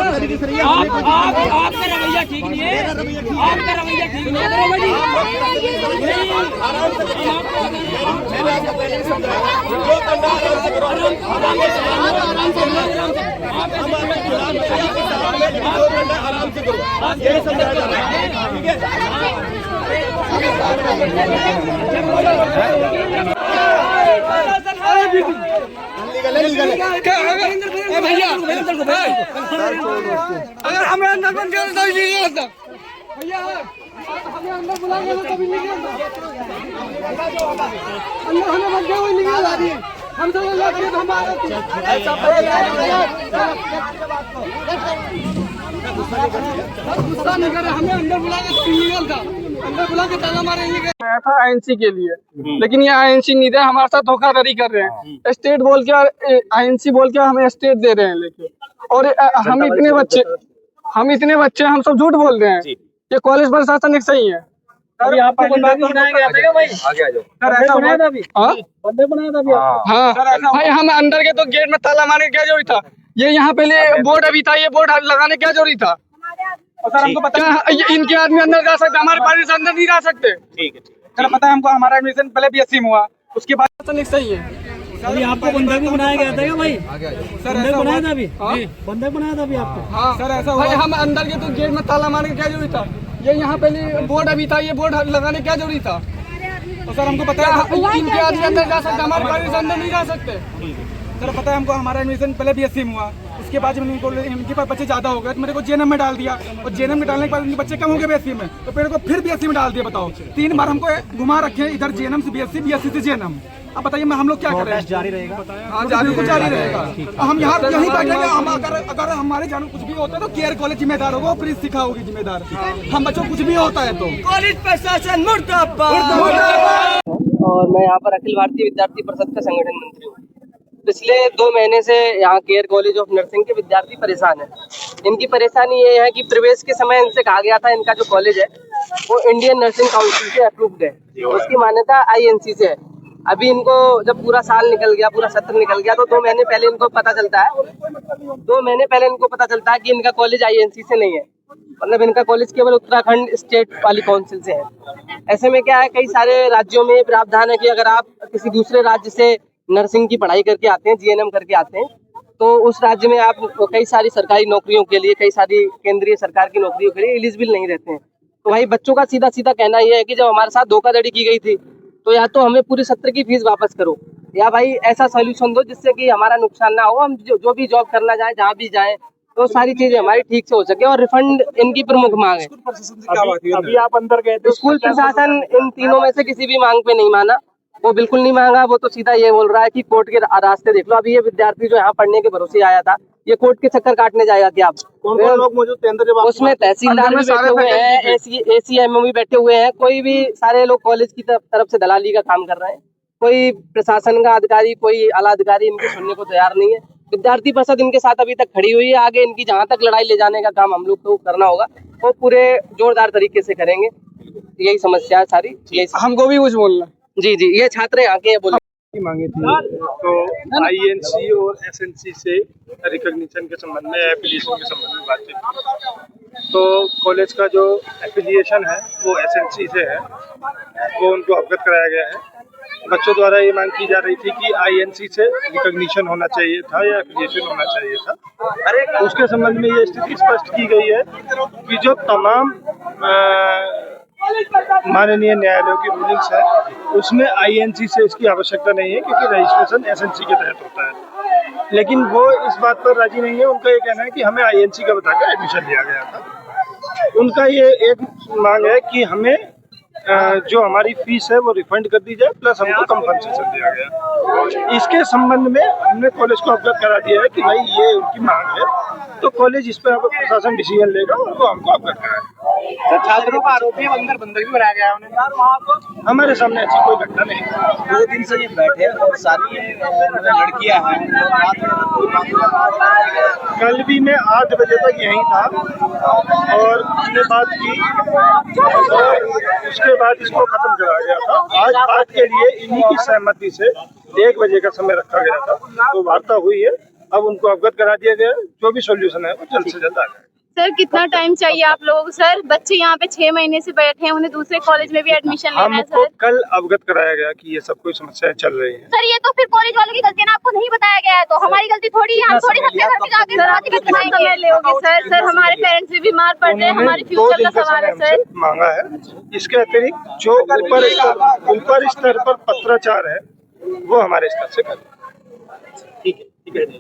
आपका रवैया ठीक नहीं है, आपका रवैया ठीक नहीं भैया अगर हमें अंदर बंद कर तो नहीं होता भैया, हमें अंदर बुलाएंगे तो तभी नहीं होता, अंदर हमें बंद किया हुआ नहीं आ रही है, हम सब लोग हम आ रहे गुस्सा नहीं कर रहे, हमें अंदर बुला के लीगल था, अंदर बुला के ताला मारेंगे। मैं था आईएनसी के लिए, लेकिन ये आईएनसी नहीं दे, हमारे साथ धोखाधड़ी कर रहे हैं, स्टेट बोल के आईएनसी बोल के हमें स्टेट दे रहे हैं लेके, और हम इतने बच्चे हम सब झूठ बोल रहे हैं। ये कॉलेज प्रशासन एक सही है। अभी आपको बंदा भी बनाया गया था क्या भाई? आगे आ जाओ। ऐसा बनाया था अभी? बंदे बनाया था अभी? हाँ भाई, हम अंदर के तो गेट में ताला मारने क्या जरूरी था? ये यहाँ पहले बोर्ड अभी था, ये बोर्ड लगाने क्या जरूरी था? सर हमको पता है इनके आदमी अंदर जा सकते, हमारे पेरेंट्स अंदर नहीं जा सकते। ठीक है, सर पता है हमको, हमारा एडमिशन पहले बीएससी में हुआ, उसके बाद सही है। अभी आपको बंदा भी बनाया गया था क्या भाई? सर बंदा बनाया था अभी? बंदा बनाया था अभी आपको? हाँ सर ऐसा भाई, हम अंदर के तो गेट में ताला मारने क्या जरूरी था? ये यहाँ पहले बोर्ड अभी था, ये बोर्ड लगाने क्या जरूरी था? तो सर हमको पता है इनके आदमी अंदर जा सकते, हमारे पेरेंट्स अंदर नहीं जा सकते। सर पता है हमको, हमारा एडमिशन पहले बीएससी में हुआ, उसके बाद जब इनके पास बच्चे ज्यादा हो गए तो मेरे को जेएनएम में डाल दिया, और जेएनएम में डालने के बाद इनके बच्चे कम हो गए बीएससी में, तो मेरे को फिर बीएससी में डाल दिया। बताओ, 3 बार हमको घुमा रखे, इधर जेएनएम से बीएससी, बीएससी से जेएनएम। अब बताइए हम लोग क्या करें? जारी रहेगा? हाँ जारी रहेगा। हम यहाँ यहीं बैठेंगे। हम अगर हमारे जानू कुछ भी होता है तो केयर कॉलेज जिम्मेदार होगा, प्रिंस सिखा होगी जिम्मेदार। हम बच्चों कुछ भी होता है तो कॉलेज प्रशासन मुर्दाबाद। और मैं यहाँ पर अखिल भारतीय विद्यार्थी परिषद का संगठन मंत्री हूँ। पिछले 2 महीने से यहाँ केयर कॉलेज ऑफ नर्सिंग के विद्यार्थी परेशान हैं। इनकी परेशानी ये है कि प्रवेश के समय इनसे कहा गया था इनका जो कॉलेज है वो इंडियन नर्सिंग काउंसिल से अप्रूव्ड है, उसकी मान्यता आईएनसी से है। अभी इनको जब पूरा साल निकल गया, पूरा सत्र निकल गया, तो 2 महीने पहले इनको पता चलता है, 2 महीने पहले इनको पता चलता है कि इनका कॉलेज आईएनसी से नहीं है, मतलब इनका कॉलेज केवल उत्तराखंड स्टेट वाली काउंसिल से है। ऐसे में क्या है, कई सारे राज्यों में प्रावधान है कि अगर आप किसी दूसरे राज्य से नर्सिंग की पढ़ाई करके आते हैं, जीएनएम करके आते हैं, तो उस राज्य में आप कई सारी सरकारी नौकरियों के लिए, कई सारी केंद्रीय सरकार की नौकरियों के लिए एलिजिबल नहीं रहते हैं। तो भाई बच्चों का सीधा सीधा कहना यह है कि जब हमारे साथ धोखाधड़ी की गई थी तो या तो हमें पूरे सत्र की फीस वापस करो, या भाई ऐसा सॉल्यूशन दो जिससे कि हमारा नुकसान ना हो, हम जो भी जॉब करना चाहें, जहाँ भी जाएं, तो सारी चीजें हमारी ठीक से हो सके, और रिफंड इनकी प्रमुख मांग है। अभी आप अंदर गए थे, स्कूल प्रशासन इन तीनों में से किसी भी मांग पे नहीं माना, वो बिल्कुल नहीं मांगा। वो तो सीधा ये बोल रहा है कि कोर्ट के रास्ते देख लो। अभी ये विद्यार्थी जो यहाँ पढ़ने के भरोसे आया था, ये कोर्ट के चक्कर काटने जाएगा क्या? आप कौन लोग मौजूद थे अंदर? उसमें तहसीलदार भी बैठे हुए हैं, एसीएमओ भी बैठे हुए हैं, कोई भी, सारे लोग कॉलेज की तरफ से दलाली का काम कर रहे हैं। कोई प्रशासन का अधिकारी, कोई आला अधिकारी इनके सुनने को तैयार नहीं है। विद्यार्थी परिषद इनके साथ अभी तक खड़ी हुई है। आगे इनकी जहाँ तक लड़ाई ले जाने का काम हम लोग को करना होगा, वो पूरे जोरदार तरीके से करेंगे। यही समस्या है सारी, हमको भी कुछ बोलना। जी, ये छात्र यहाँ के बोले मांगी थी, तो आईएनसी और एसएनसी से रिकॉग्निशन के संबंध में, एफिलिएशन के संबंध में बातचीत। तो कॉलेज का जो एफिलिएशन है वो एसएनसी से है, वो उनको अवगत कराया गया है। बच्चों द्वारा ये मांग की जा रही थी कि आईएनसी से रिकॉग्निशन होना चाहिए था या एफिलिएशन होना चाहिए था। उसके संबंध में ये स्थिति स्पष्ट की गई है कि जो तमाम माननीय न्यायालयों की रूलिंग्स है उसमें आईएनसी से इसकी आवश्यकता नहीं है, क्योंकि रजिस्ट्रेशन एसएनसी के तहत होता है। लेकिन वो इस बात पर राजी नहीं है। उनका ये कहना है कि हमें आईएनसी का बताकर एडमिशन दिया गया था। उनका ये एक मांग है कि हमें जो हमारी फीस है वो रिफंड कर दी जाए, प्लस हमको कंपनसेशन दिया गया। इसके संबंध में हमने कॉलेज को अवगत करा दिया है कि भाई ये उनकी मांग है, तो कॉलेज इस पर प्रशासन डिसीजन लेगा, उनको हमको अवगत कराएगा। छात्रों का आरोप है अंदर बंदर भी बनाया गया उन्हें। हमारे सामने ऐसी कोई घटना नहीं। 2 दिन से ये बैठे और सारी लड़कियां हैं। कल भी मैं 8 बजे तक यहीं था और उसने बात की, और उसके बाद इसको खत्म करा गया था। आज बात के लिए इन्हीं की सहमति से 1 बजे का समय रखा गया था, तो वार्ता हुई है अब उनको अवगत करा दिया गया है। जो भी सॉल्यूशन है वो जल्द से जल्द आ जाए। सर कितना टाइम चाहिए आप लोगों को? सर बच्चे यहाँ पे 6 महीने से बैठे हैं, उन्हें दूसरे कॉलेज में भी एडमिशन लेना है हमको सर। कल अवगत कराया गया कि ये सब कोई समस्याएं चल रही हैं। सर ये तो फिर कॉलेज वालों की गलती है ना, आपको नहीं बताया गया है तो हमारी गलती थोड़ी है, हम थोड़ी सबके घर पे जाके सर हमारे पेरेंट्स भी बीमार पड़ रहे हैं, हमारे उन्होंने 2 फ्यूचर दिन का का सवाल समय है सर। हमसे मांगा है। इसके अतिरिक्त जो ऊपर स्तर पर पत्राचार है वो हमारे स्तर से करें। ठीक है।